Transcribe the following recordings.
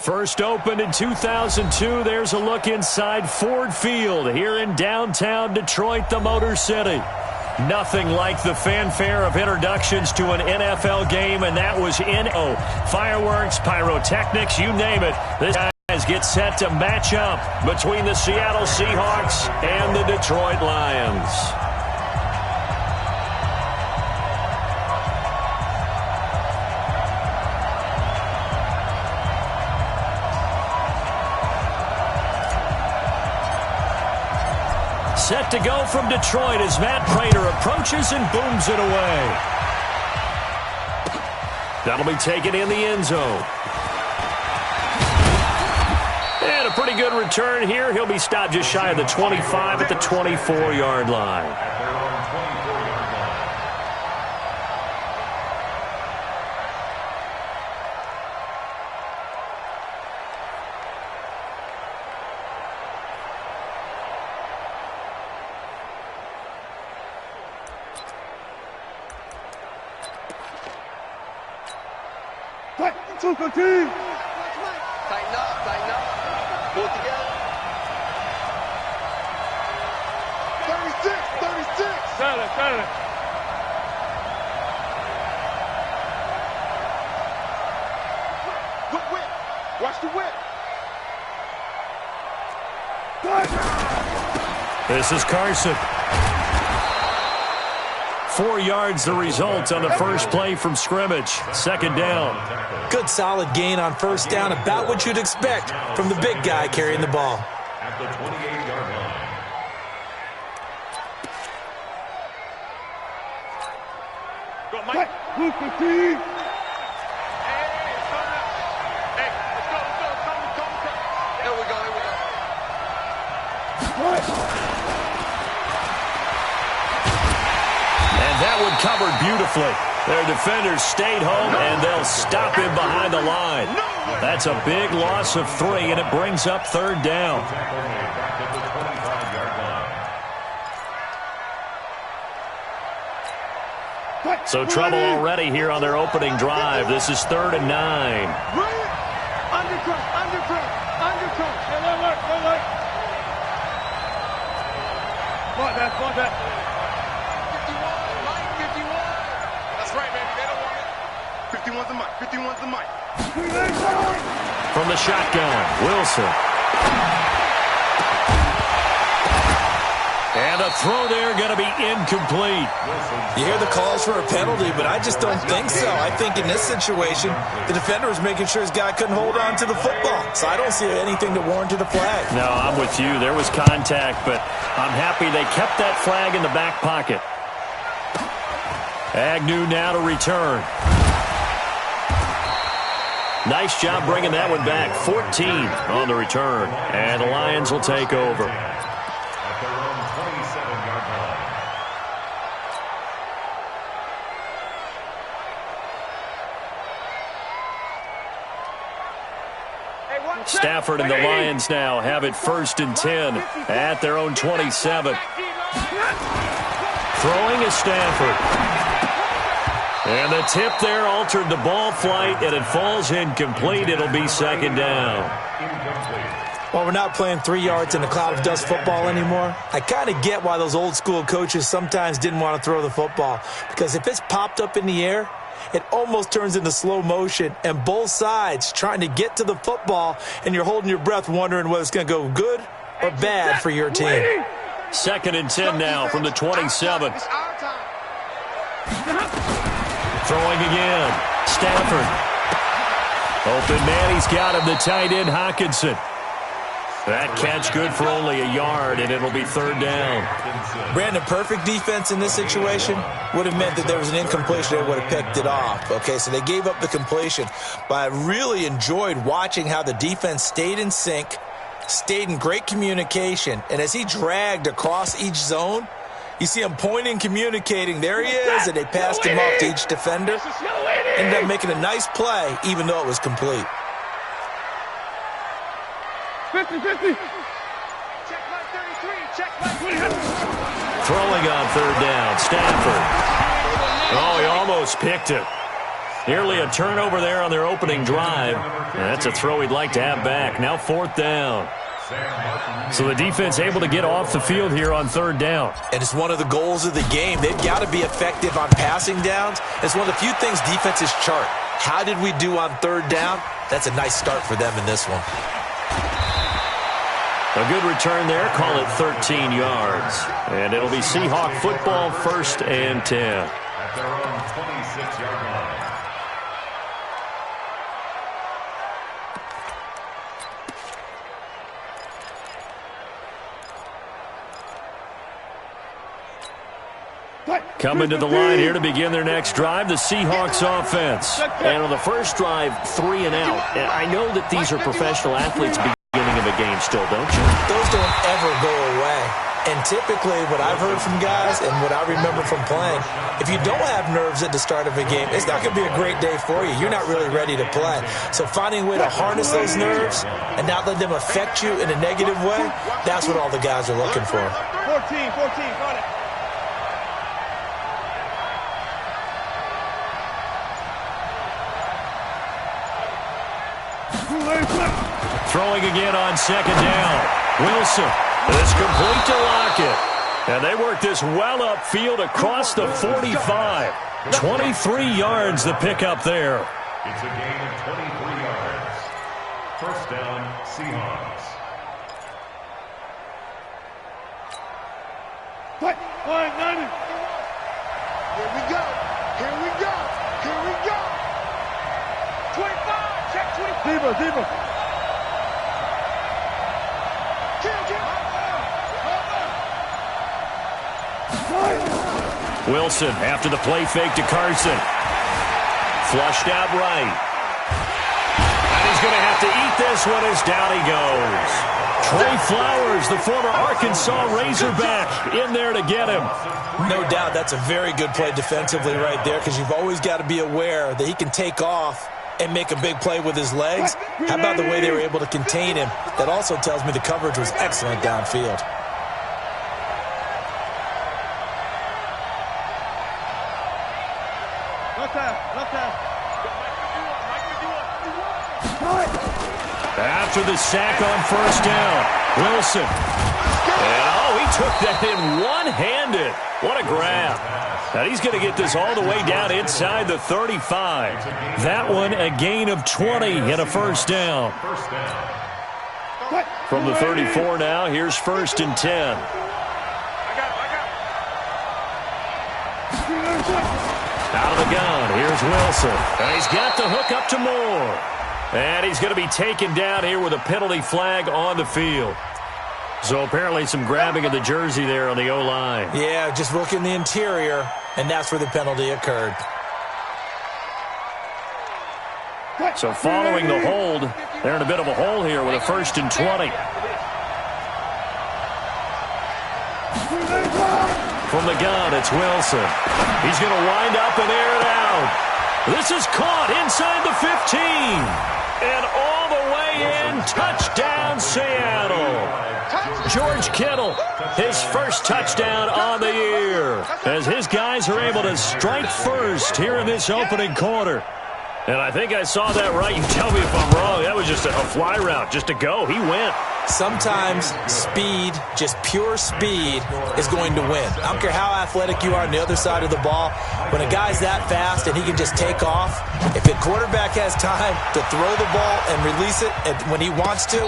First opened in 2002, there's a look inside Ford Field here in downtown Detroit, the Motor City. Nothing like the fanfare of introductions to an NFL game, and that was fireworks, pyrotechnics, you name it. This guys get set to match up between the Seattle Seahawks and the Detroit Lions. Set to go from Detroit as Matt Prater approaches and booms it away. That'll be taken in the end zone. And a pretty good return here. He'll be stopped just shy of the 25 at the 24-yard line. Tighten up, tighten up. Pull it together. 36. Got it. Whip. Watch the whip. This is Carson. 4 yards the result on the first play from scrimmage. Second down. Good solid gain on first down, about what you'd expect from the big guy carrying the ball. At the 28-yard line. Go, Mike. Hey, let's go. Here we go. And that one covered beautifully. Their defenders stayed home, and they'll stop him behind the line. That's a big loss of 3, and it brings up third down. So trouble already here on their opening drive. This is 3rd and 9. Undercut. Bought that. 51. That's right, baby. They don't want it. 51's the mic. From the shotgun, Wilson. And a throw there going to be incomplete. You hear the calls for a penalty, but I just don't think so. I think in this situation, the defender was making sure his guy couldn't hold on to the football. So I don't see anything to warrant a flag. No, I'm with you. There was contact, but I'm happy they kept that flag in the back pocket. Agnew now to return. Nice job bringing that one back. 14 on the return. And the Lions will take over. At their own 27-yard line. Stafford and the Lions now have it 1st and 10 at their own 27. Throwing is Stafford. And the tip there altered the ball flight, and it falls incomplete. It'll be second down. Well, we're not playing 3 yards in a cloud of dust football anymore. I kind of get why those old school coaches sometimes didn't want to throw the football, because if it's popped up in the air, it almost turns into slow motion, and both sides trying to get to the football, and you're holding your breath wondering whether it's going to go good or bad for your team. 2nd and 10 now from the 27. Throwing again. Stafford. Open man, he's got him, the tight end, Hockenson. That catch good for only a yard, and it'll be 3rd down. Brandon, perfect defense in this situation would have meant that there was an incompletion. They would have picked it off. Okay, so they gave up the completion. But I really enjoyed watching how the defense stayed in sync, stayed in great communication, and as he dragged across each zone, you see him pointing, communicating. There he is, and they passed him off to each defender. Ended up making a nice play, even though it was complete. 50. Check my 33. Check my 33. Throwing on 3rd down, Stafford. Oh, he almost picked it. Nearly a turnover there on their opening drive. And that's a throw he'd like to have back. Now 4th down. So the defense able to get off the field here on 3rd down. And it's one of the goals of the game. They've got to be effective on passing downs. It's one of the few things defenses chart. How did we do on 3rd down? That's a nice start for them in this one. A good return there. Call it 13 yards. And it'll be Seahawk football, 1st and 10. At their own 26-yard line. Coming to the line here to begin their next drive, the Seahawks offense. And on the first drive, 3 and out. And I know that these are professional athletes beginning of a game still, don't you? Those don't ever go away. And typically what I've heard from guys and what I remember from playing, if you don't have nerves at the start of a game, it's not going to be a great day for you. You're not really ready to play. So finding a way to harness those nerves and not let them affect you in a negative way, that's what all the guys are looking for. 14, got it. Throwing again on 2nd down. Wilson is complete to Lockett. And they work this well upfield across the 45. 23 yards the pickup there. It's a gain of 23 yards. 1st down, Seahawks. Here we go. 25, check 25. Deeper. Wilson after the play fake to Carson. Flushed out right. And he's going to have to eat this one as down he goes. Trey Flowers, the former Arkansas Razorback, in there to get him. No doubt that's a very good play defensively right there because you've always got to be aware that he can take off and make a big play with his legs. How about the way they were able to contain him? That also tells me the coverage was excellent downfield. After the sack on 1st down, Wilson. And, he took that in one-handed. What a grab. Now he's going to get this all the way down inside the 35. That one a gain of 20 and a 1st down. From the 34 now, here's 1st and 10. Out of the gun, here's Wilson. And he's got the hook up to Moore. And he's going to be taken down here with a penalty flag on the field. So apparently some grabbing of the jersey there on the O-line. Yeah, just look in the interior, and that's where the penalty occurred. So following the hold, they're in a bit of a hole here with a 1st and 20. From the gun, it's Wilson. He's going to wind up and air it out. This is caught inside the 15. And all the way in, touchdown Seattle. George Kittle, his 1st touchdown on the year, as his guys are able to strike first here in this opening quarter. And I think I saw that right. You tell me if I'm wrong. That was just a fly route, just to go. He went. Sometimes speed, just pure speed, is going to win. I don't care how athletic you are on the other side of the ball. When a guy's that fast and he can just take off, if the quarterback has time to throw the ball and release it when he wants to,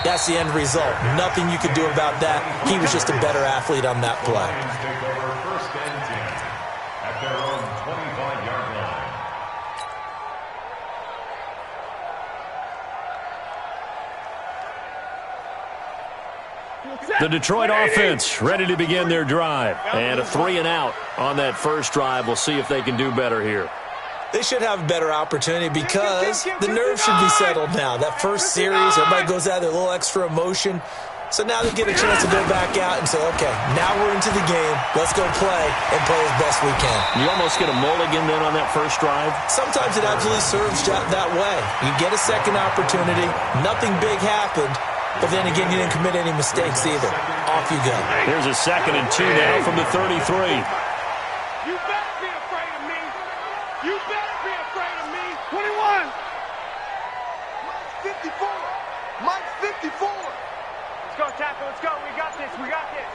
that's the end result. Nothing you could do about that. He was just a better athlete on that play. Take over 1st and 10 at their own 25-yard line. The Detroit offense ready to begin their drive. And a 3 and out on that 1st drive. We'll see if they can do better here. They should have a better opportunity because the nerves should be settled now. That first series, everybody goes out there, a little extra emotion. So now they get a chance to go back out and say, okay, now we're into the game. Let's go play and play as best we can. You almost get a mulligan then on that 1st drive? Sometimes it absolutely serves that way. You get a second opportunity. Nothing big happened. But then again, you didn't commit any mistakes either. Off you go. Here's a 2nd and 2 now from the 33. You better be afraid of me. You better be afraid of me. 21. Mike's 54. Mike's 54. Let's go, tackle. Let's go. We got this. We got this.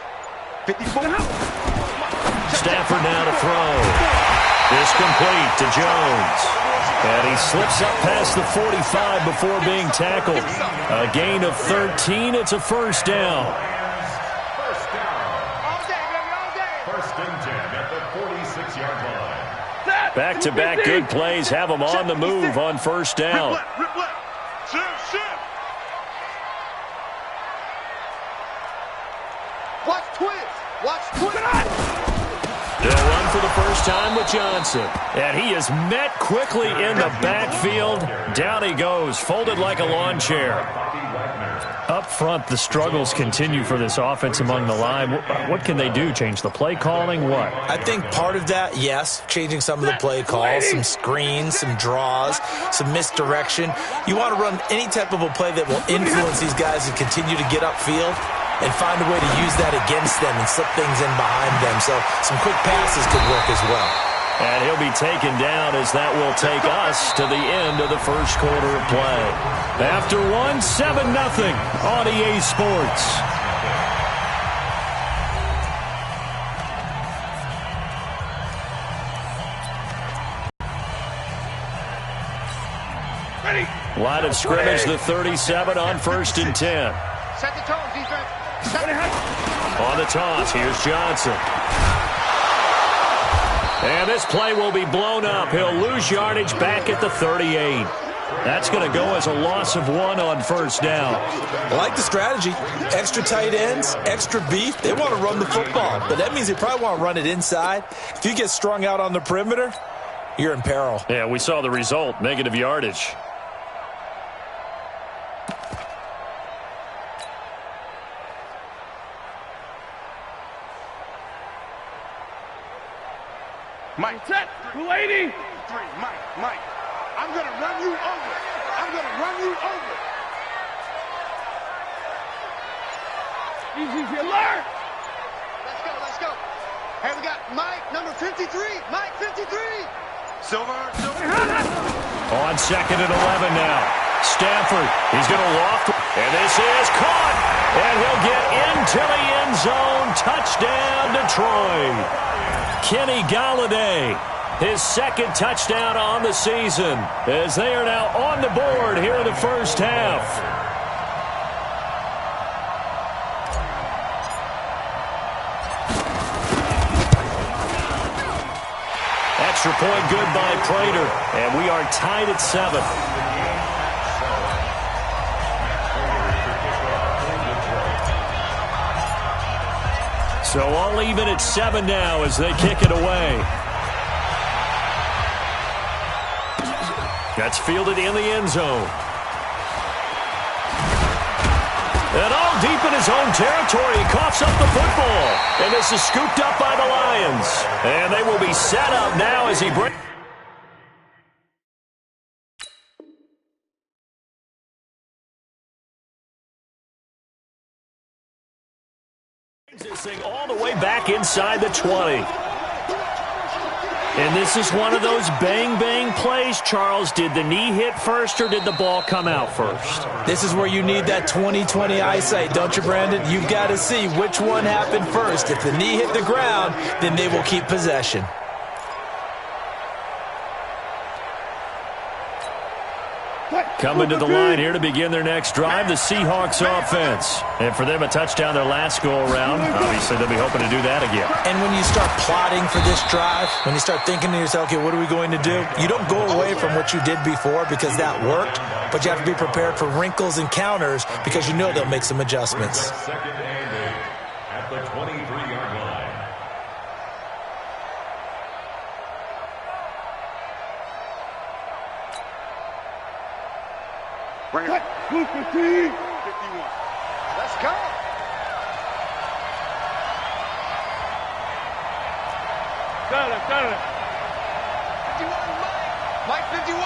54. Stafford now to throw. Is complete to Jones. And he slips up past the 45 before being tackled. A gain of 13. It's a first down. First down. All day, baby, all day. First and 10 at the 46-yard line. Back-to-back good plays have them on the move on first down. Rip left. Shift. Watch twist. Watch twist. They'll run for the first time with Johnson. And he is met quickly in the backfield. Down he goes, folded like a lawn chair. Up front, the struggles continue for this offense among the line. What can they do? Change the play calling? What? I think part of that, yes, changing some of the play calls, some screens, some draws, some misdirection. You want to run any type of a play that will influence these guys and continue to get upfield and find a way to use that against them and slip things in behind them. So some quick passes could work as well. And he'll be taken down as that will take us to the end of the first quarter of play. After one, 7-0 on EA Sports. Ready. Line of scrimmage, the 37 on first and 10. Set the tone, defense. On the toss, here's Johnson. And this play will be blown up. He'll lose yardage back at the 38. That's going to go as a loss of 1 on first down. I like the strategy. Extra tight ends, extra beef. They want to run the football, but that means they probably want to run it inside. If you get strung out on the perimeter, you're in peril. Yeah, we saw the result, negative yardage. Mike. Set. 280. Mike. I'm going to run you over. Easy, alert. Let's go. Hey, we got Mike, number 53. Mike, 53. Silver. On second and 11 now. Stafford, he's going to loft. And this is caught. And he'll get into the end zone. Touchdown, Detroit. Kenny Galladay, his second touchdown on the season, as they are now on the board here in the first half. Extra point good by Prater, and we are tied at 7. So all even at 7 now as they kick it away. That's fielded in the end zone. And all deep in his own territory, he coughs up the football. And this is scooped up by the Lions. And they will be set up now as he brings... this thing all the way back inside the 20. And this is one of those bang-bang plays, Charles. Did the knee hit first or did the ball come out first? This is where you need that 20/20 eyesight, don't you, Brandon? You've got to see which one happened first. If the knee hit the ground, then they will keep possession. Coming to the line here to begin their next drive, the Seahawks offense. And for them, a touchdown their last go-around. Obviously, they'll be hoping to do that again. And when you start plotting for this drive, when you start thinking to yourself, okay, what are we going to do? You don't go away from what you did before because that worked, but you have to be prepared for wrinkles and counters because you know they'll make some adjustments. Second and 8 at the 23-yard line. Bring it. 51. Let's go. Got it. 51, Mike 51.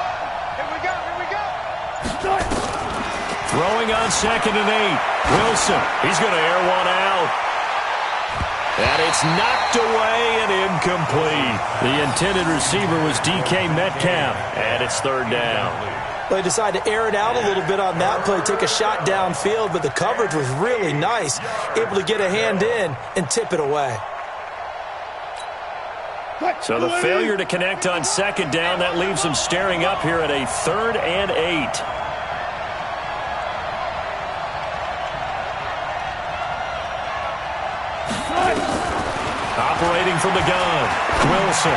Here we go. Throwing on second and 8. Wilson, he's going to air one out. And it's knocked away and incomplete. The intended receiver was DK Metcalf, and it's third down. Well, he decided to air it out a little bit on that play, take a shot downfield, but the coverage was really nice, able to get a hand in and tip it away. So the failure to connect on second down, that leaves him staring up here at a 3rd and 8. Operating from the gun, Wilson.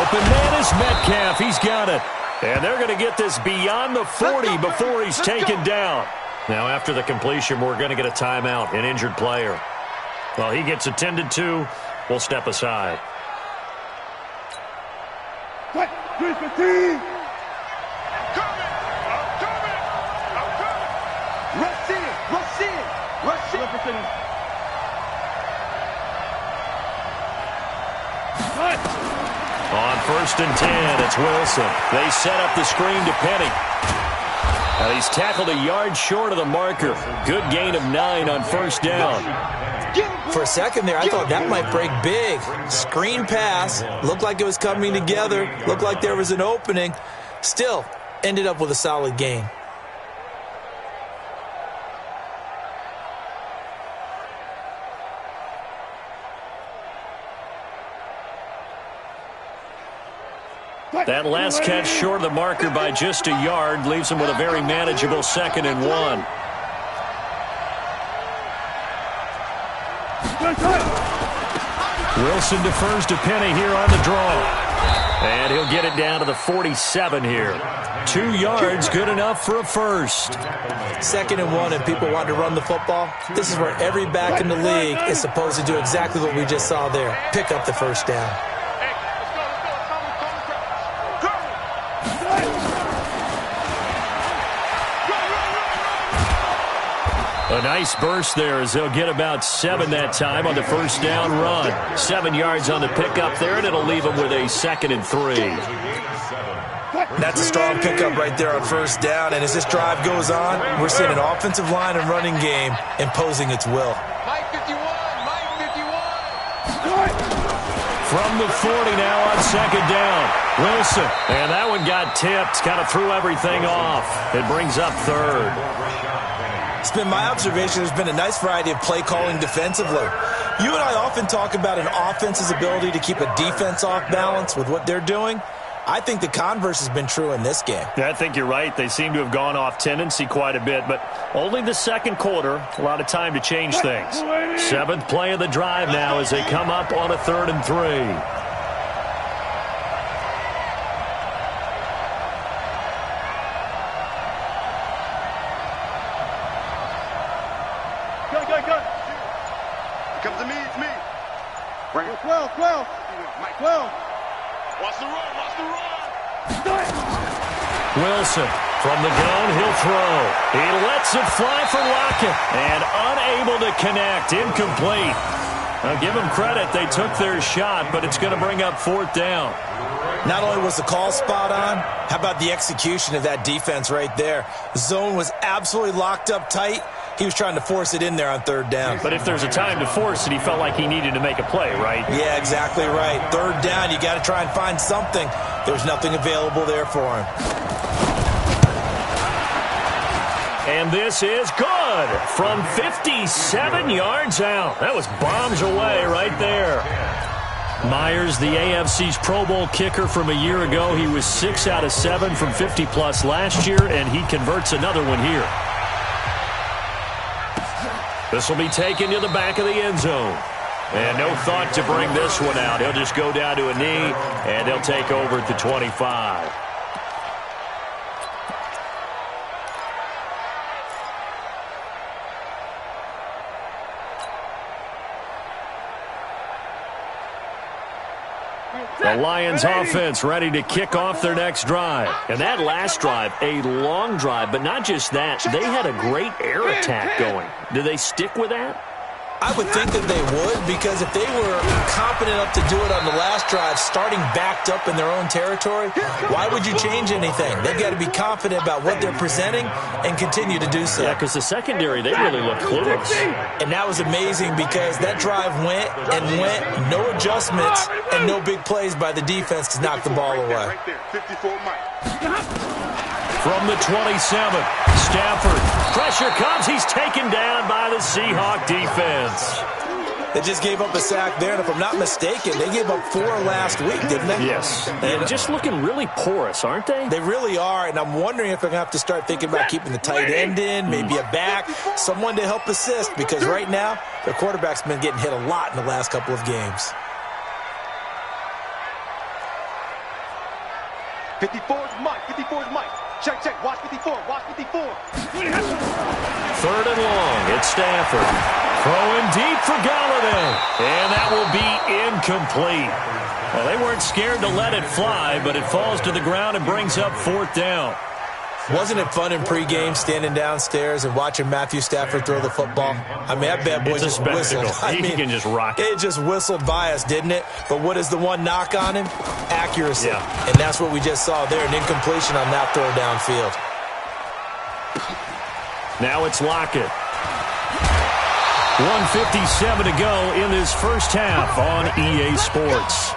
Open man is Metcalf. He's got it. And they're going to get this beyond the 40 before he's taken down. Now, after the completion, we're going to get a timeout, an injured player. Well, he gets attended to. We'll step aside. What? 315. Rush in. On 1st and 10, it's Wilson. They set up the screen to Penny. Now he's tackled a yard short of the marker. Good gain of 9 on 1st down. For a second there, I thought that might break big. Screen pass. Looked like it was coming together. Looked like there was an opening. Still, ended up with a solid gain. That last catch short of the marker by just a yard leaves him with a very manageable 2nd and 1. Wilson defers to Penny here on the draw. And he'll get it down to the 47 here. 2 yards, good enough for a first. 2nd and 1 and people want to run the football. This is where every back in the league is supposed to do exactly what we just saw there. Pick up the first down. A nice burst there as they'll get about 7 that time on the 1st down run. 7 yards on the pickup there, and it'll leave them with a 2nd and 3. That's a strong pickup right there on 1st down, and as this drive goes on, we're seeing an offensive line and running game imposing its will. Mike 51. From the 40 now on 2nd down. Wilson, and that one got tipped, kind of threw everything off. It brings up 3rd. It's been my observation there's been a nice variety of play calling defensively. You and I often talk about an offense's ability to keep a defense off balance with what they're doing. I think the converse has been true in this game. Yeah, I think you're right. They seem to have gone off tendency quite a bit, but only the 2nd quarter, a lot of time to change things. 7th play of the drive now as they come up on a 3rd and 3. Come to me, it's me. 12. Mike 12. Watch the run. Wilson from the gun, he'll throw. He lets it fly for Lockett and unable to connect, incomplete. Now give them credit, they took their shot, but it's going to bring up 4th down. Not only was the call spot on, how about the execution of that defense right there? The zone was absolutely locked up tight. He was trying to force it in there on 3rd down. But if there's a time to force it, he felt like he needed to make a play, right? Yeah, exactly right. 3rd down, you got to try and find something. There's nothing available there for him. And this is good from 57 yards out. That was bombs away right there. Myers, the AFC's Pro Bowl kicker from a year ago. He was 6 out of 7 from 50-plus last year, and he converts another one here. This will be taken to the back of the end zone. And no thought to bring this one out. He'll just go down to a knee, and they'll take over at the 25. The Lions offense ready to kick off their next drive. And that last drive, a long drive, but not just that. They had a great air attack going. Do they stick with that? I would think that they would, because if they were confident enough to do it on the last drive, starting backed up in their own territory, why would you change anything? They've got to be confident about what they're presenting and continue to do so. Yeah, because the secondary, they really look clueless. And that was amazing because that drive went and went, no adjustments and no big plays by the defense to knock the ball away. Right there, 54 Mike. From the 27, Stafford. Pressure comes. He's taken down by the Seahawk defense. They just gave up a sack there, and if I'm not mistaken, they gave up 4 last week, didn't they? Yes. And just looking really porous, aren't they? They really are, and I'm wondering if they're going to have to start thinking about keeping the tight end in, maybe a back, someone to help assist, because right now, their quarterback's been getting hit a lot in the last couple of games. 54 is Mike. 54 is Mike. Check, check. Watch 54. Watch 54. 3rd and long. It's Stafford. Throwing deep for Galladay. And that will be incomplete. Well, they weren't scared to let it fly, but it falls to the ground and brings up 4th down. Wasn't it fun in pregame standing downstairs and watching Matthew Stafford throw the football? I mean, that bad boy just whistled. He can just rock it. It just whistled by us, didn't it? But what is the one knock on him? Accuracy. Yeah. And that's what we just saw there, an incompletion on that throw downfield. Now it's Lockett. 1:57 to go in this first half on EA Sports.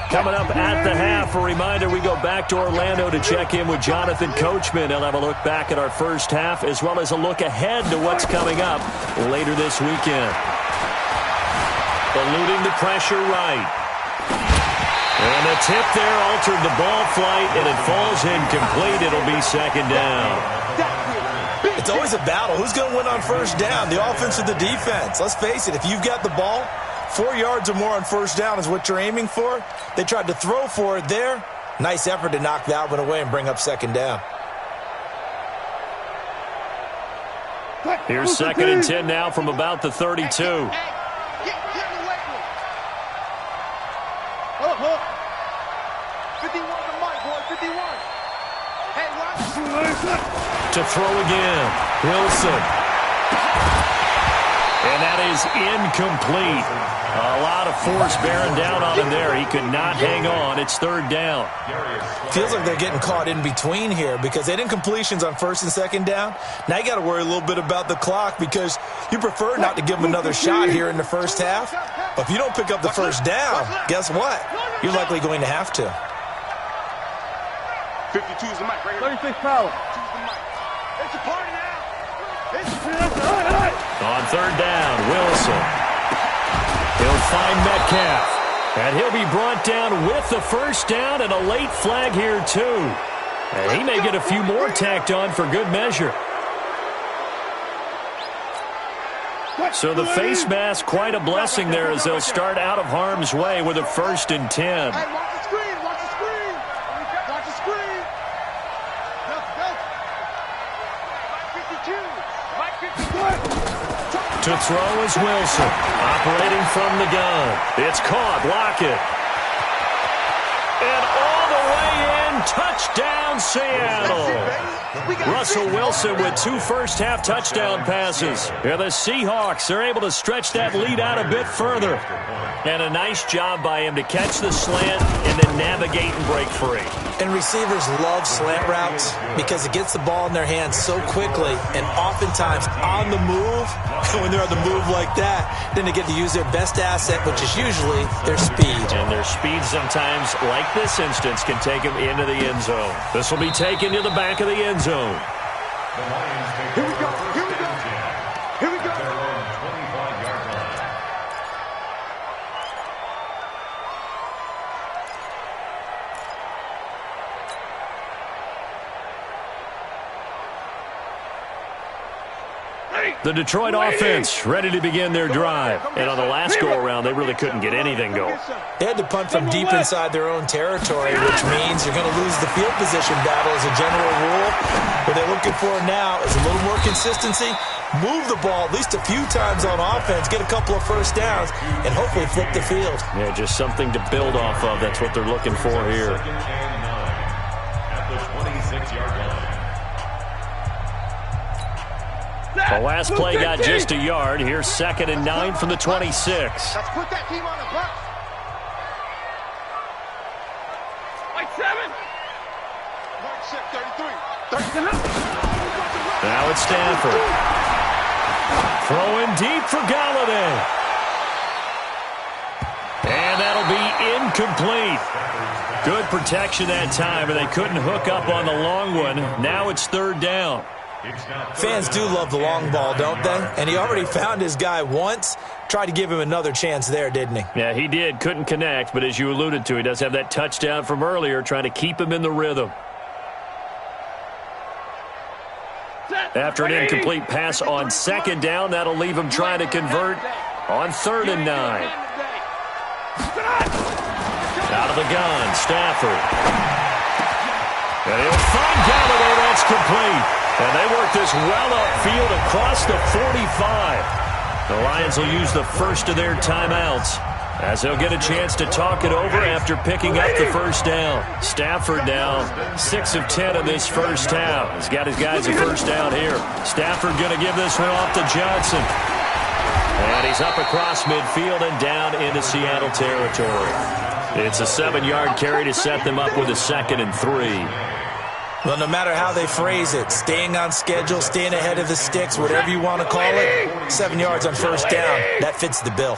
Coming up at the half, a reminder, we go back to Orlando to check in with Jonathan Coachman. He'll have a look back at our first half as well as a look ahead to what's coming up later this weekend. Eluding the pressure right. And a tip there altered the ball flight, and it falls incomplete. It'll be 2nd down. It's always a battle. Who's going to win on first down, the offense or the defense? Let's face it, if you've got the ball, 4 yards or more on first down is what you're aiming for. They tried to throw for it there. Nice effort to knock that one away and bring up 2nd down. Here's 2nd and 10 now from about the 32. Get in the weight room. 51 to Mike, boy. 51. Hey, watch. To throw again. Wilson. And that is incomplete. A lot of force bearing down on him there. He could not hang on. It's 3rd down. Feels like they're getting caught in between here because they did incompletions on 1st and 2nd down. Now you got to worry a little bit about the clock because you prefer not to give them another shot here in the first half. But if you don't pick up the first down, guess what? You're likely going to have to. 52 is the mic right here. 36 power. It's a party now. On 3rd down, Wilson. He'll find Metcalf. And he'll be brought down with the first down and a late flag here, too. And he may get a few more tacked on for good measure. So the face mask, quite a blessing there as they'll start out of harm's way with a 1st and 10. Hey, watch the screen. Watch the screen. Watch the screen. Go, go. Mike 52. Mike 51. To throw is Wilson, operating from the gun. It's caught, Lockett. And all the way in, touchdown Seattle. Russell Wilson with 2 first-half touchdown passes. And the Seahawks are able to stretch that lead out a bit further. And a nice job by him to catch the slant and then navigate and break free. And receivers love slant routes because it gets the ball in their hands so quickly and oftentimes on the move. When they're on the move like that, then they get to use their best asset, which is usually their speed. And their speed sometimes, like this instance, can take them into the end zone. This will be taken to the back of the end zone. Here we go. Here we go. Here we go. The Detroit offense ready to begin their drive. And on the last go-around, they really couldn't get anything going. They had to punt from deep inside their own territory, which means you're going to lose the field position battle as a general rule. What they're looking for now is a little more consistency, move the ball at least a few times on offense, get a couple of first downs, and hopefully flip the field. Yeah, just something to build off of. That's what they're looking for here. At the 26-yard line. The last play got just a yard. Here's 2nd and 9 from the 26. Let's put that team on the bus. Like 7. Mark 6, 33. Now it's Stanford. Throwing deep for Galladay. And that'll be incomplete. Good protection that time, and they couldn't hook up on the long one. Now it's 3rd down. Fans do love the long ball, don't they? And he already found his guy once. Tried to give him another chance there, didn't he? Yeah, he did. Couldn't connect, but as you alluded to, he does have that touchdown from earlier, trying to keep him in the rhythm. After an incomplete pass on 2nd down, that'll leave him trying to convert on 3rd and 9. Out of the gun, Stafford. And he'll find Galladay. That's complete. And they work this well upfield across the 45. The Lions will use the first of their timeouts as they'll get a chance to talk it over after picking up the 1st down. Stafford now 6 of 10 in this first half. He's got his guys a first down here. Stafford going to give this one off to Johnson. And he's up across midfield and down into Seattle territory. It's a 7-yard carry to set them up with a 2nd and 3. Well, no matter how they phrase it, staying on schedule, staying ahead of the sticks, whatever you want to call it, 7 yards on 1st down, that fits the bill.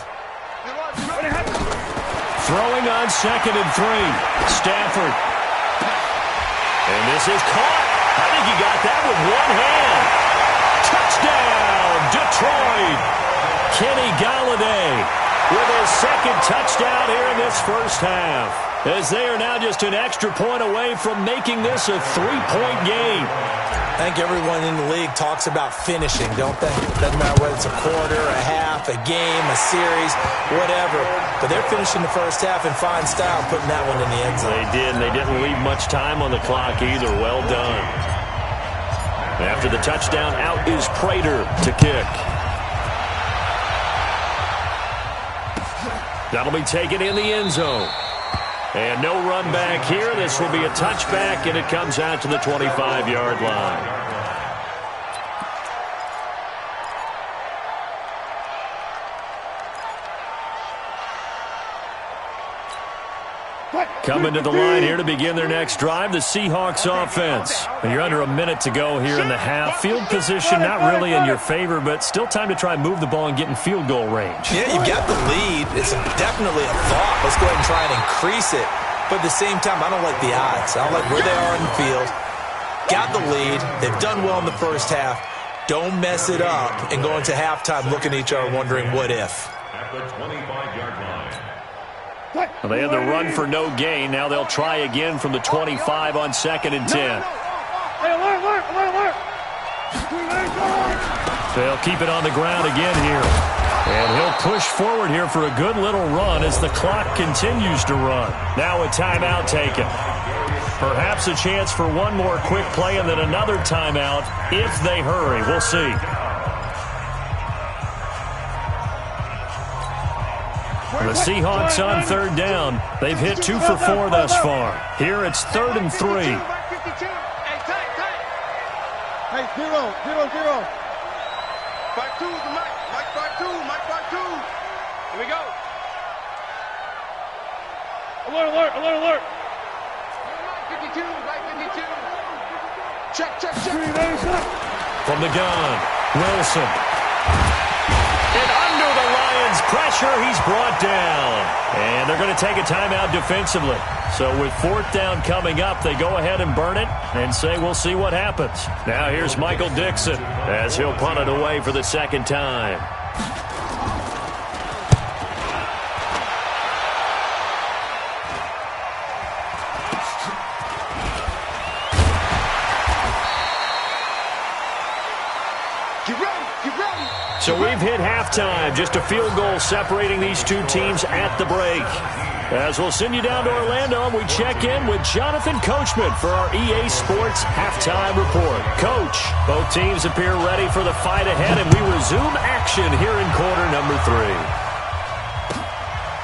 Throwing on 2nd and 3. Stafford. And this is caught. I think he got that with one hand. Touchdown, Detroit. Kenny Galladay with his 2nd touchdown here in this first half, as they are now just an extra point away from making this a 3-point game. I think everyone in the league talks about finishing, don't they? Doesn't matter whether it's a quarter, a half, a game, a series, whatever. But they're finishing the first half in fine style, putting that one in the end zone. They did, and they didn't leave much time on the clock either. Well done. After the touchdown, out is Prater to kick. That'll be taken in the end zone. And no run back here. This will be a touchback, and it comes out to the 25-yard line. Coming to the line here to begin their next drive, the Seahawks offense. And you're under a minute to go here in the half. Field position not really in your favor, but still time to try and move the ball and get in field goal range. Yeah, you've got the lead. It's definitely a thought. Let's go ahead and try and increase it. But at the same time, I don't like the odds. I don't like where they are in the field. Got the lead. They've done well in the first half. Don't mess it up and go into halftime looking at each other wondering what if. At the 25-yard line. Well, they had the run for no gain. Now they'll try again from the 25 on 2nd and 10. They'll keep it on the ground again here. And he'll push forward here for a good little run as the clock continues to run. Now a timeout taken. Perhaps a chance for one more quick play and then another timeout if they hurry. We'll see. The Seahawks on 3rd down. They've hit 2 for 4 thus far. Here it's 3rd and 3. Hey, zero. 5-2 is the mic. Mike 5-2. Here we go. Alert. 52, right 52. Check. From the gun, Wilson. And under the Lions' pressure, he's brought down. And they're going to take a timeout defensively. So with 4th down coming up, they go ahead and burn it and say we'll see what happens. Now here's Michael Dixon as he'll punt it away for the 2nd time. So we've hit halftime. Just a field goal separating these two teams at the break. As we'll send you down to Orlando, and we check in with Jonathan Coachman for our EA Sports Halftime Report. Coach, both teams appear ready for the fight ahead, and we resume action here in quarter number 3.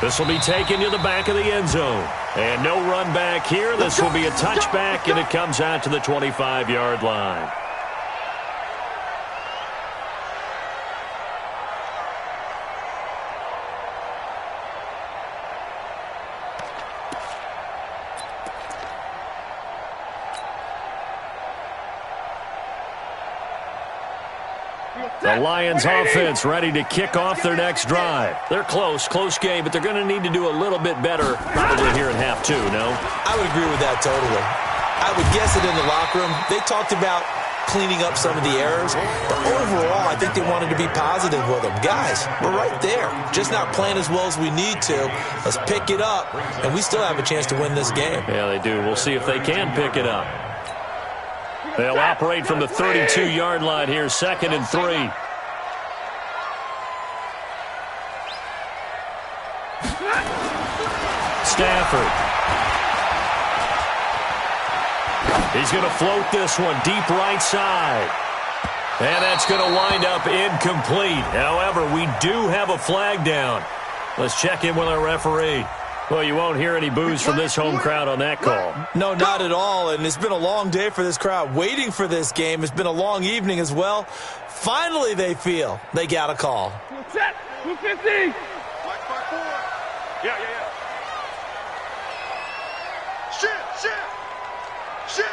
This will be taken to the back of the end zone. And no run back here. This will be a touchback, and it comes out to the 25-yard line. The Lions offense ready to kick off their next drive. They're close game, but they're going to need to do a little bit better probably here in half two, no? I would agree with that totally. I would guess it in the locker room. They talked about cleaning up some of the errors, but overall, I think they wanted to be positive with them. Guys, we're right there. Just not playing as well as we need to. Let's pick it up, and we still have a chance to win this game. Yeah, they do. We'll see if they can pick it up. They'll operate from the 32-yard line here, 2nd and 3. Stafford. He's going to float this one deep right side. And that's going to wind up incomplete. However, we do have a flag down. Let's check in with our referee. Well, you won't hear any boos from this home crowd on that call. No, not at all. And it's been a long day for this crowd waiting for this game. It's been a long evening as well. Finally, they feel they got a call. Set. 250. Black 4. Yeah. Shit.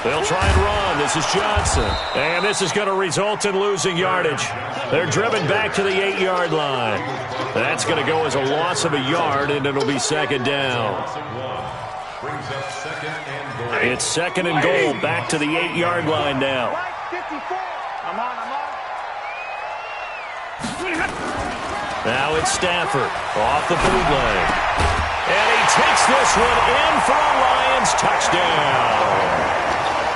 They'll try and run. This is Johnson. And this is going to result in losing yardage. They're driven back to the 8-yard line. That's going to go as a loss of a yard, and it'll be 2nd down. It's 2nd and goal, back to the 8-yard line now. I'm on. Now it's Stafford off the bootleg. And he takes this one in for a Lions touchdown.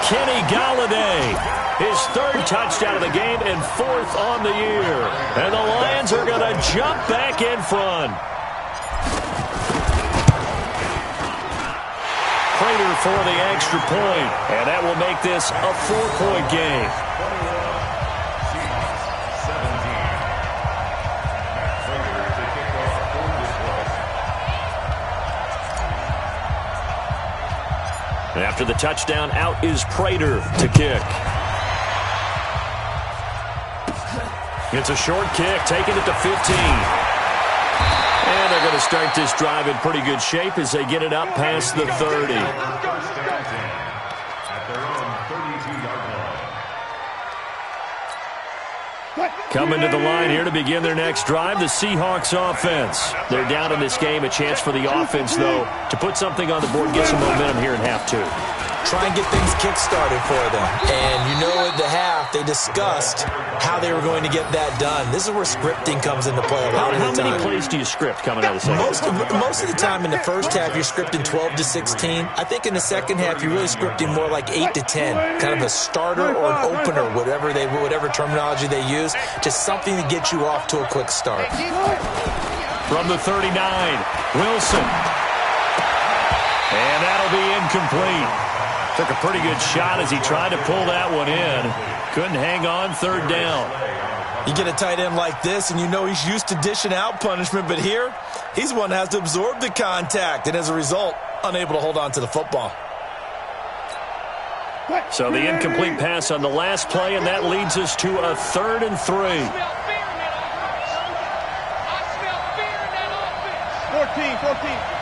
Kenny Galladay, his 3rd touchdown of the game and 4th on the year. And the Lions are going to jump back in front. Prater for the extra point, and that will make this a 4-point game. After the touchdown, out is Prater to kick. It's a short kick, taking it to 15. And they're going to start this drive in pretty good shape as they get it up past the 30. Coming to the line here to begin their next drive, the Seahawks offense. They're down in this game. A chance for the offense, though, to put something on the board, get some momentum here in half two. Try and get things kick-started for them. And you know at the half, they discussed how they were going to get that done. This is where scripting comes into play a lot of the time. How many plays do you script coming out of the second? Most of the time in the first half, you're scripting 12 to 16. I think in the second half, you're really scripting more like 8 to 10. Kind of a starter or an opener, whatever terminology they use. Just something to get you off to a quick start. From the 39, Wilson. And that'll be incomplete. Took a pretty good shot as he tried to pull that one in. Couldn't hang on, 3rd down. You get a tight end like this, and you know he's used to dishing out punishment, but here, he's one that has to absorb the contact, and as a result, unable to hold on to the football. So the incomplete pass on the last play, and that leads us to a 3rd and 3. 14.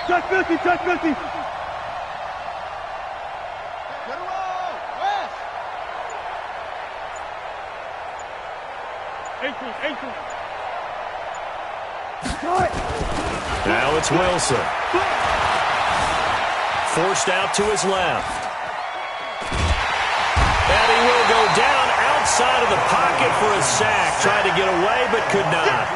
Touch 50. Let it roll. West. 18. Now it's Wilson. Forced out to his left. And he will go down outside of the pocket for a sack. Tried to get away, but could not.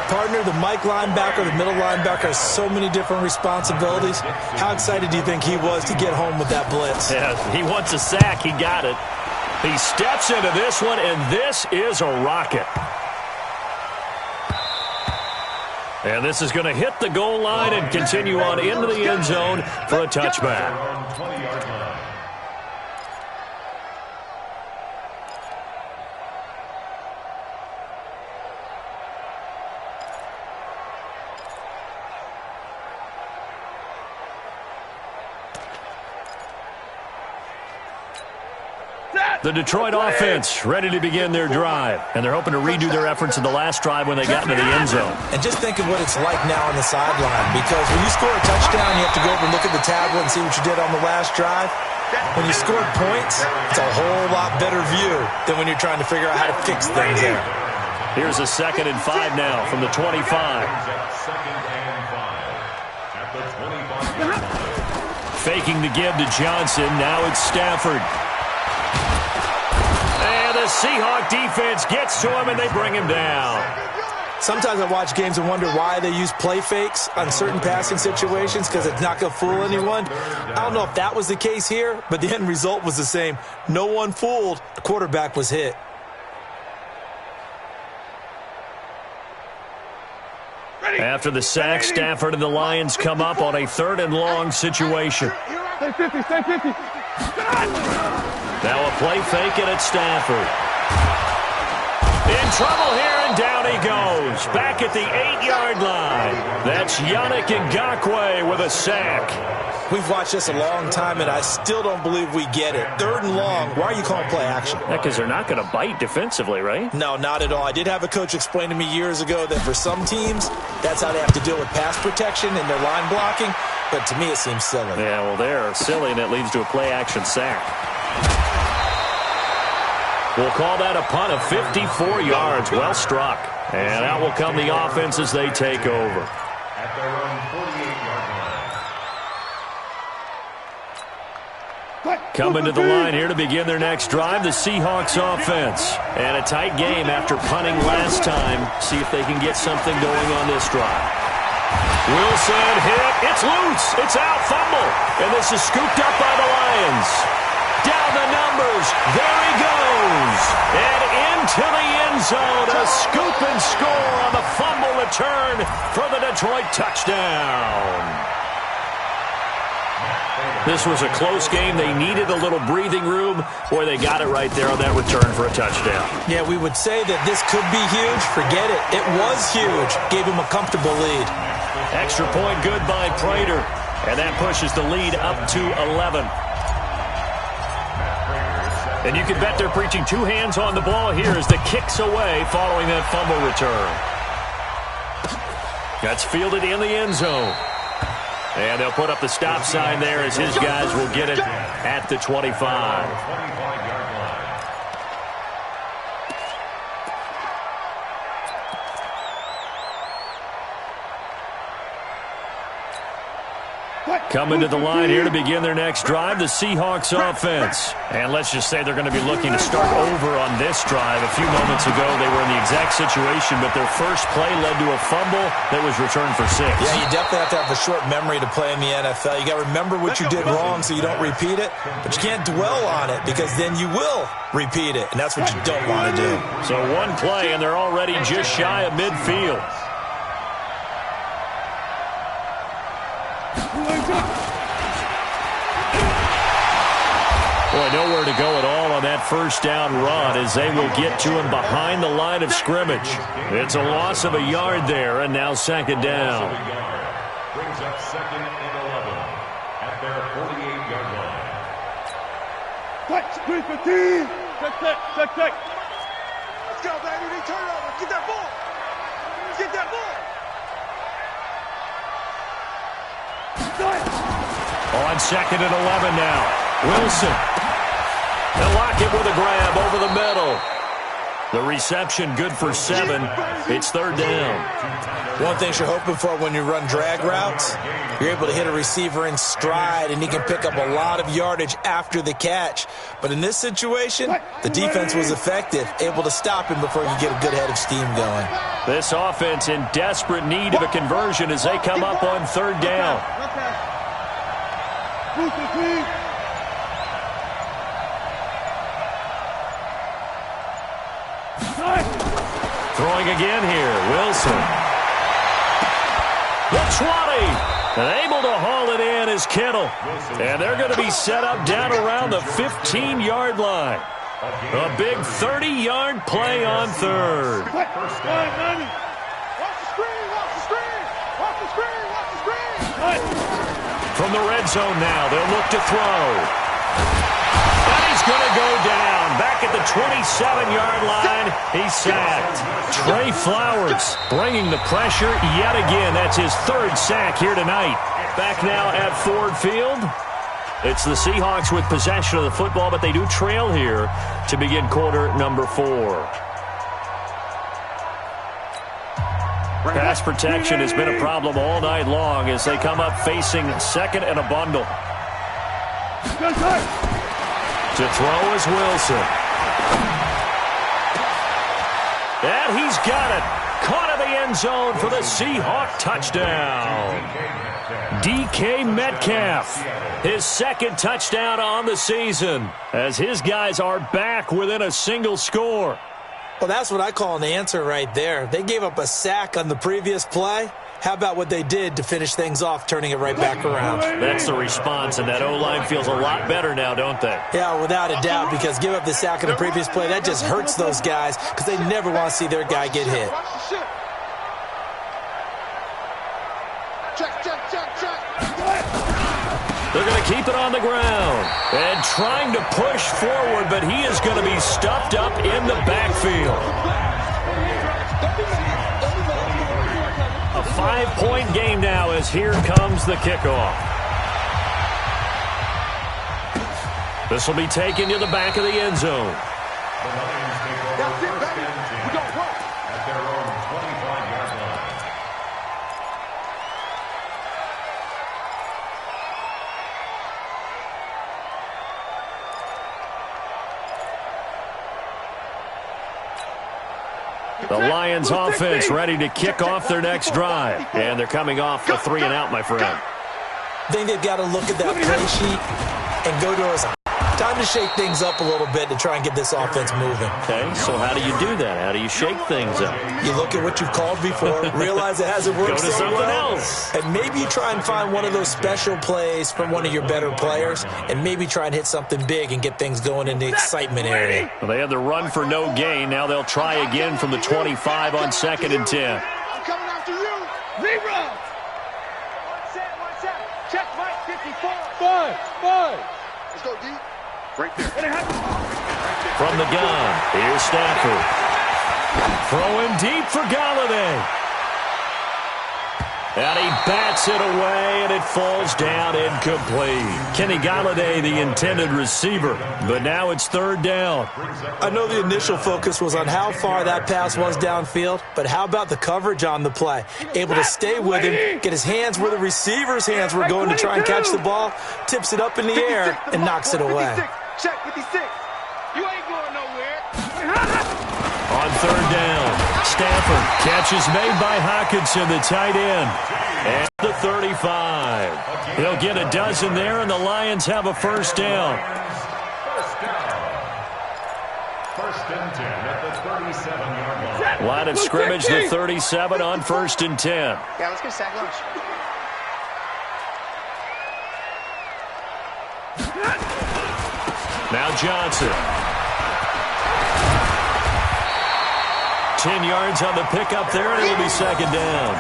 Partner, the Mike linebacker, the middle linebacker has so many different responsibilities. How excited do you think he was to get home with that blitz? Yeah, he wants a sack. He got it. He steps into this one, and this is a rocket. And this is going to hit the goal line and continue on into the end zone for a touchback. The Detroit offense ready to begin their drive. And they're hoping to redo their efforts in the last drive when they got into the end zone. And just think of what it's like now on the sideline. Because when you score a touchdown, you have to go over and look at the tablet and see what you did on the last drive. When you scored points, it's a whole lot better view than when you're trying to figure out how to fix things there. Here's a 2nd and 5 now from the 25. Faking the give to Johnson. Now it's Stafford. And the Seahawk defense gets to him, and they bring him down. Sometimes I watch games and wonder why they use play fakes on certain passing situations, because it's not going to fool anyone. I don't know if that was the case here, but the end result was the same. No one fooled. The quarterback was hit. After the sack, Stafford and the Lions come up on a 3rd and long situation. Stay 50, stay 50. Now a play fake, and it's Stafford. In trouble here, and down he goes. Back at the 8-yard line. That's Yannick Ngakoue with a sack. We've watched this a long time, and I still don't believe we get it. 3rd and long, why are you calling play action? Yeah, because they're not going to bite defensively, right? No, not at all. I did have a coach explain to me years ago that for some teams, that's how they have to deal with pass protection and their line blocking. But to me, it seems silly. Yeah, well, they're silly, and it leads to a play action sack. We'll call that a punt of 54 yards. Well struck. And out will come the offense as they take over. At their own 48-yard line. Coming to the line here to begin their next drive, the Seahawks offense. And a tight game after punting last time. See if they can get something going on this drive. Wilson hit. It's loose. It's out. Fumble. And this is scooped up by the Lions. Down the numbers. There he goes. And into the end zone. A scoop and score on the fumble return for the Detroit touchdown. This was a close game. They needed a little breathing room. Boy, they got it right there on that return for a touchdown. Yeah, we would say that this could be huge. Forget it. It was huge. Gave him a comfortable lead. Extra point good by Prater. And that pushes the lead up to 11. And you can bet they're preaching 2 hands on the ball here as the kick's away following that fumble return. That's fielded in the end zone. And they'll put up the stop sign there as his guys will get it at the 25. 25-yard line. Coming to the line here to begin their next drive, the Seahawks offense. And let's just say they're going to be looking to start over on this drive. A few moments ago, they were in the exact situation, but their first play led to a fumble that was returned for 6. Yeah, you definitely have to have a short memory to play in the NFL. You got to remember what you did wrong so you don't repeat it, but you can't dwell on it because then you will repeat it, and that's what you don't want to do. So one play, and they're already just shy of midfield. Boy, nowhere to go at all on that first down run as they will get to him behind the line of scrimmage. It's a loss of a yard there, and now 2nd down. Brings up 2nd and 11 at their 48-yard line. Screen 15. Check. Let's go, baby. We turn it over. Get that ball. Get that ball. On 2nd and 11 now. Wilson. They'll lock it with a grab over the middle. The reception good for 7. It's 3rd down. One thing you're hoping for when you run drag routes, you're able to hit a receiver in stride, and he can pick up a lot of yardage after the catch. But in this situation, the defense was effective, able to stop him before he could get a good head of steam going. This offense in desperate need of a conversion as they come up on 3rd down. Throwing again here, Wilson. The 20. And able to haul it in is Kittle. And they're going to be set up down around the 15-yard line. A big 30-yard play on 3rd. First down. From the red zone now, they'll look to throw. And he's going to go down. Back at the 27-yard line, he's sacked. Trey Flowers bringing the pressure yet again. That's his third sack here tonight. Back now at Ford Field. It's the Seahawks with possession of the football, but they do trail here to begin quarter number 4. Pass protection has been a problem all night long as they come up facing second and a bundle. To throw is Wilson. And he's got it. Caught in the end zone for the Seahawk touchdown. DK Metcalf, his second touchdown on the season as his guys are back within a single score. Well, that's what I call an answer right there. They gave up a sack on the previous play. How about what they did to finish things off, turning it right back around? That's the response, and that O-line feels a lot better now, don't they? Yeah, without a doubt, because give up the sack on the previous play, that just hurts those guys because they never want to see their guy get hit. They're going to keep it on the ground and trying to push forward, but he is going to be stuffed up in the backfield. A 5-point game now as here comes the kickoff. This will be taken to the back of the end zone. That's it, baby. We got work. At their own 25-yard line. The Lions offense ready to kick off their next drive. And they're coming off a 3-and-out, my friend. I think they've got to look at that play sheet and go to us. Time to shake things up a little bit to try and get this offense moving. Okay, so how do you do that? How do you shake things up? You look at what you've called before, realize it hasn't worked Go to so something well, else. and maybe you try and find one of those special plays from one of your better players, and maybe try and hit something big and get things going in the excitement area. Well, they had the run for no gain. Now they'll try again from the 25 on 2nd and 10. I'm coming after you. Rerun. One set. Check Mike 54. Five. Let's go deep. Right there. From the gun, here's Stafford. Throwing deep for Galladay. And he bats it away, and it falls down incomplete. Kenny Galladay, the intended receiver, but now it's 3rd down. I know the initial focus was on how far that pass was downfield, but how about the coverage on the play? Able to stay with him, get his hands where the receiver's hands were going to try and catch the ball, tips it up in the air, and knocks it away. Check 56. You ain't going nowhere. On 3rd down, Stafford. Catch is made by Hockenson, the tight end. And the 35. He'll get a dozen there, and the Lions have a 1st down. First and 10 at the 37-yard line. Line of scrimmage, the 37 on 1st and 10. Yeah, let's get sack lunch. Now Johnson. 10 yards on the pickup there, and it'll be 2nd down.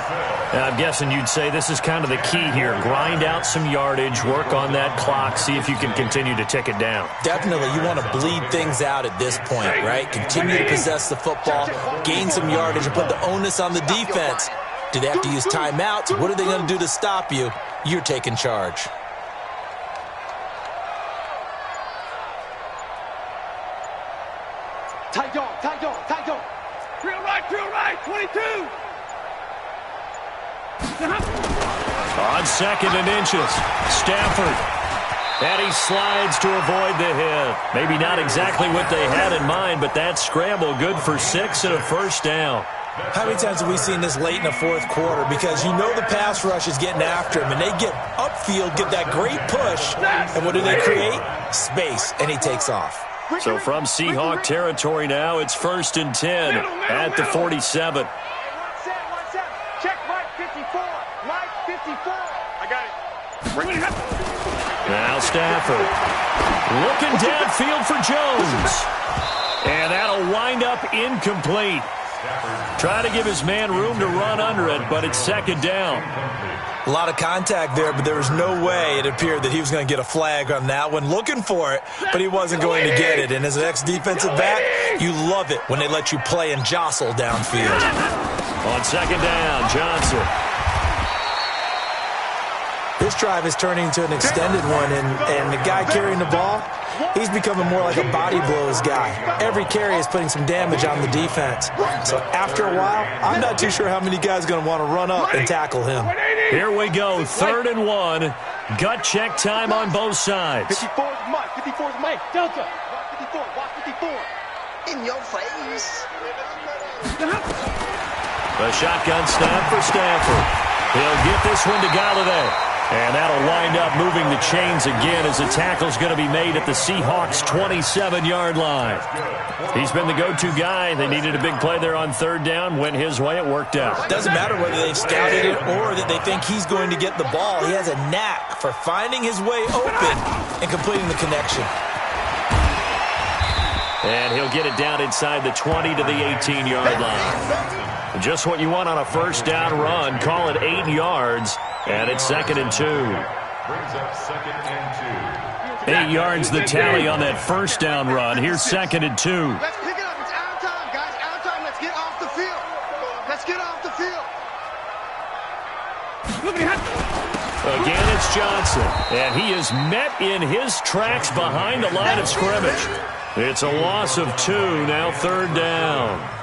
And I'm guessing you'd say this is kind of the key here. Grind out some yardage, work on that clock, see if you can continue to tick it down. Definitely, you want to bleed things out at this point, right? Continue to possess the football, gain some yardage, and put the onus on the defense. Do they have to use timeouts? What are they going to do to stop you? You're taking charge. Tight dog. Real right, 22. On 2nd and inches, Stafford. And he slides to avoid the hit. Maybe not exactly what they had in mind, but that scramble good for 6 and a 1st down. How many times have we seen this late in the 4th quarter? Because you know the pass rush is getting after him, and they get upfield, get that great push, and what do they create? Space, and he takes off. So from Seahawk territory now, it's 1st and 10 at the 47. One set. Check Mike 54. Mike 54. I got it. Now Stafford looking downfield for Jones. And that'll wind up incomplete. Trying to give his man room to run under it, but it's 2nd down. A lot of contact there, but there was no way it appeared that he was going to get a flag on that one. Looking for it, but he wasn't going to get it. And as an ex-defensive back, you love it when they let you play and jostle downfield. On second down, Johnson. This drive is turning into an extended one, and the guy carrying the ball, he's becoming more like a body blows guy. Every carry is putting some damage on the defense. So after a while, I'm not too sure how many guys are going to want to run up and tackle him. Here we go, 3rd and 1. Gut check time on both sides. 54 is Mike. 54 is Mike. Delta. Watch 54. Watch 54. In your face. The shotgun snap for Stafford. He'll get this one to Galladay. And that'll wind up moving the chains again as the tackle's going to be made at the Seahawks' 27-yard line. He's been the go-to guy. They needed a big play there on 3rd down. Went his way. It worked out. Doesn't matter whether they've scouted it or that they think he's going to get the ball. He has a knack for finding his way open and completing the connection. And he'll get it down inside the 20 to the 18-yard line. Just what you want on a 1st down run. Call it 8 yards. And it's 2nd and 2. Brings up 2nd and 2. 8 yards the tally on that 1st down run. Here's 2nd and 2. Let's pick it up. It's out of time, guys. Out of time. Let's get off the field. Let's get off the field. Again, it's Johnson. And he is met in his tracks behind the line of scrimmage. It's a loss of 2. Now 3rd down.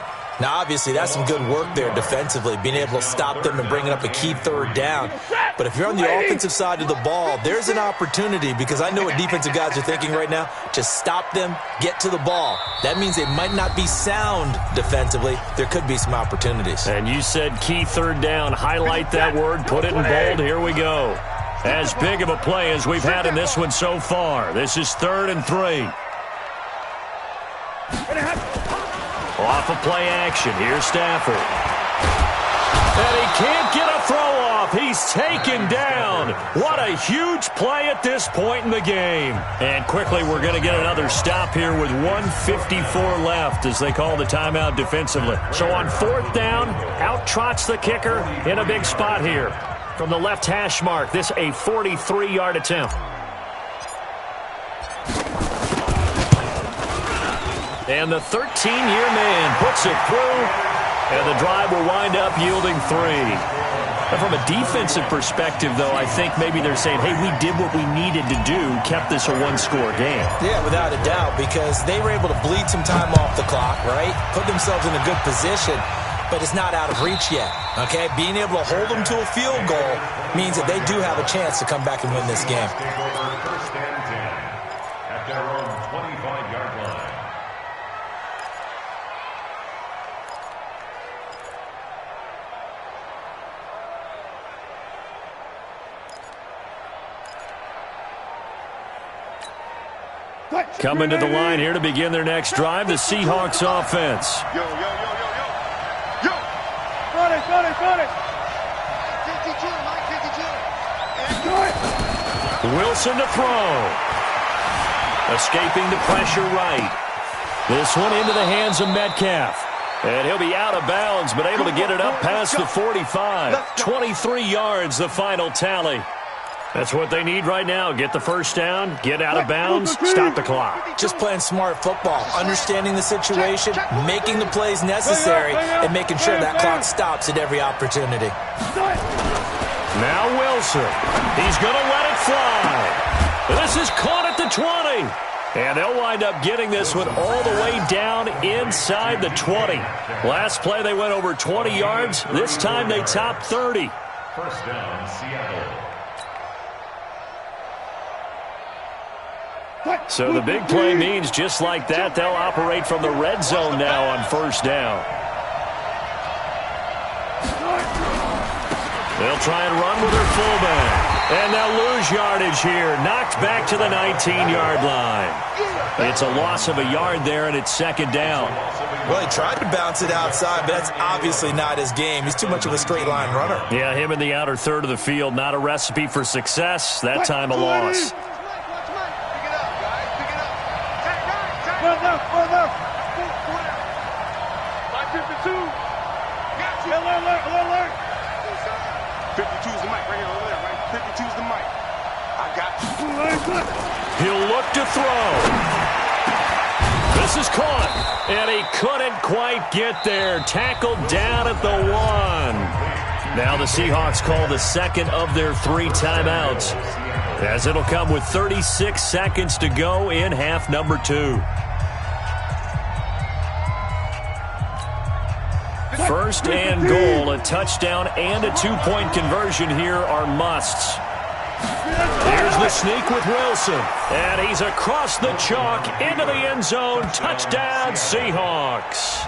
Now, obviously, that's some good work there defensively, being able to stop them and bringing up a key 3rd down. But if you're on the offensive side of the ball, there's an opportunity, because I know what defensive guys are thinking right now, to stop them, get to the ball. That means they might not be sound defensively. There could be some opportunities. And you said key 3rd down. Highlight that word. Put it in bold. Here we go. As big of a play as we've had in this one so far. This is 3rd and 3. Off of play action. Here's Stafford. And he can't get a throw off. He's taken down. What a huge play at this point in the game. And quickly, we're going to get another stop here with 1:54 left as they call the timeout defensively. So on 4th down, out trots the kicker in a big spot here. From the left hash mark, this a 43-yard attempt. And the 13-year man puts it through, and the drive will wind up yielding 3. And from a defensive perspective, though, I think maybe they're saying, hey, we did what we needed to do, kept this a 1-score game. Yeah, without a doubt, because they were able to bleed some time off the clock, right? Put themselves in a good position, but it's not out of reach yet, okay? Being able to hold them to a field goal means that they do have a chance to come back and win this game. Take over 1st and 10 at their own 25-yard line. Coming to the line here to begin their next drive, the Seahawks offense. Yo. Got it. 52, Mike 52. Wilson to throw. Escaping the pressure right. This one into the hands of Metcalf. And he'll be out of bounds, but able to get it up past the 45. 23 yards, the final tally. That's what they need right now. Get the 1st down, get out of bounds, stop the clock. Just playing smart football, understanding the situation, making the plays necessary, and making sure that clock stops at every opportunity. Now Wilson. He's going to let it fly. This is caught at the 20. And they'll wind up getting this one all the way down inside the 20. Last play, they went over 20 yards. This time, they topped 30. 1st down, Seattle. So the big play means just like that, they'll operate from the red zone now on 1st down. They'll try and run with their fullback. And they'll lose yardage here. Knocked back to the 19-yard line. It's a loss of a yard there, and it's 2nd down. Well, he tried to bounce it outside, but that's obviously not his game. He's too much of a straight-line runner. Yeah, him in the outer third of the field, not a recipe for success. That time a loss. 52's the mic right here, over there, right? 52's the mic. I got you. He'll look to throw. This is caught, and he couldn't quite get there. Tackled down at the 1. Now the Seahawks call the second of their 3 timeouts, as it'll come with 36 seconds to go in half number 2. First and goal, a touchdown and a 2-point conversion here are musts. Here's the sneak with Wilson, and he's across the chalk into the end zone. Touchdown, Seahawks.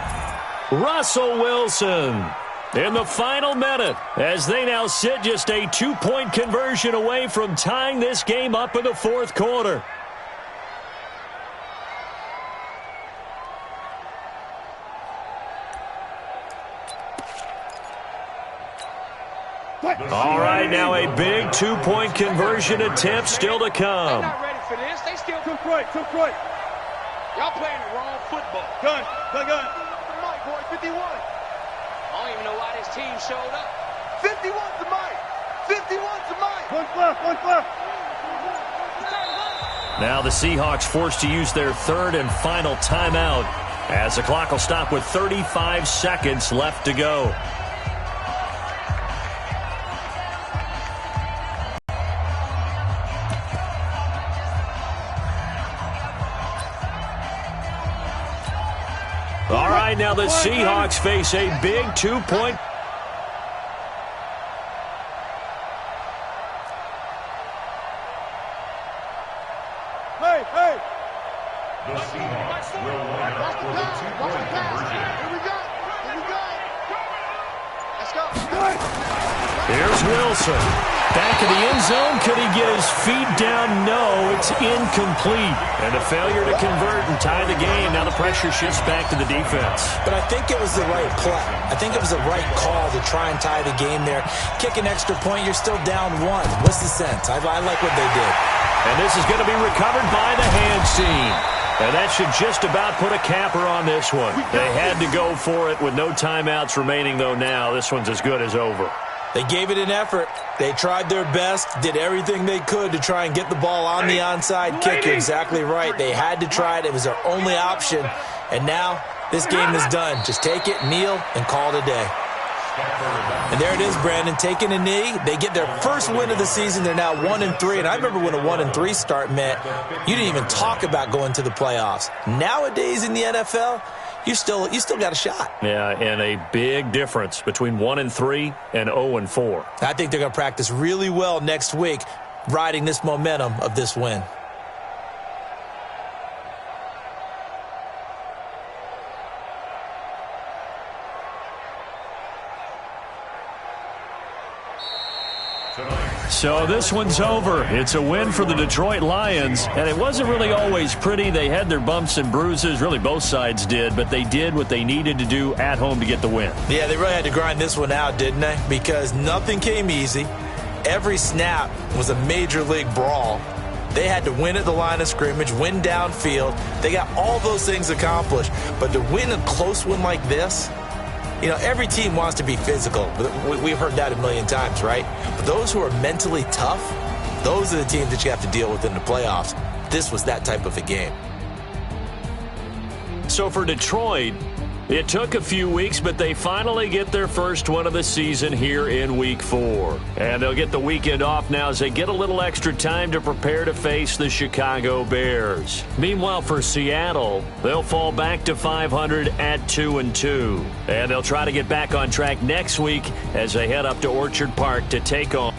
Russell Wilson in the final minute, as they now sit just a 2-point conversion away from tying this game up in the 4th quarter. All right, now a big 2-point conversion attempt still to come. They're not ready for this. They still took right. Y'all playing the wrong football. Gun. The mic, boy, 51. I don't even know why this team showed up. 51's the mic. 51's the mic. One left. Now the Seahawks forced to use their 3rd and final timeout, as the clock will stop with 35 seconds left to go. All right, now the Seahawks face a big 2-point. Hey. The Seahawks will line up for the 2-point conversion. Here we go. Let's go. Here's Wilson. Back in the end zone. Could he get his feet down? No, it's incomplete. And a failure to convert and tie the game. Now the pressure shifts back to the defense. But I think it was the right play. I think it was the right call to try and tie the game there. Kick an extra point, you're still down 1. What's the sense? I like what they did. And this is going to be recovered by the hands team. And that should just about put a capper on this one. They had to go for it with no timeouts remaining, though. Now this one's as good as over. They gave it an effort. They tried their best, did everything they could to try and get the ball on the onside kick. You're exactly right. They had to try it. It was their only option. And now this game is done. Just take it, kneel, and call it a day. And there it is, Brandon, taking a knee. They get their first win of the season. They're now 1-3. And I remember when a 1-3 start meant you didn't even talk about going to the playoffs. Nowadays in the NFL, you still got a shot. Yeah, and a big difference between 1-3 and 0-4. I think they're going to practice really well next week, riding this momentum of this win. So this one's over. It's a win for the Detroit Lions, and it wasn't really always pretty. They had their bumps and bruises. Really, both sides did, but they did what they needed to do at home to get the win. Yeah, they really had to grind this one out, didn't they? Because nothing came easy. Every snap was a major league brawl. They had to win at the line of scrimmage, win downfield. They got all those things accomplished, but to win a close one like this, you know, every team wants to be physical. We've heard that a million times, right? But those who are mentally tough, those are the teams that you have to deal with in the playoffs. This was that type of a game. So for Detroit, it took a few weeks, but they finally get their first one of the season here in Week 4. And they'll get the weekend off now as they get a little extra time to prepare to face the Chicago Bears. Meanwhile, for Seattle, they'll fall back to 500 at 2-2. And they'll try to get back on track next week as they head up to Orchard Park to take on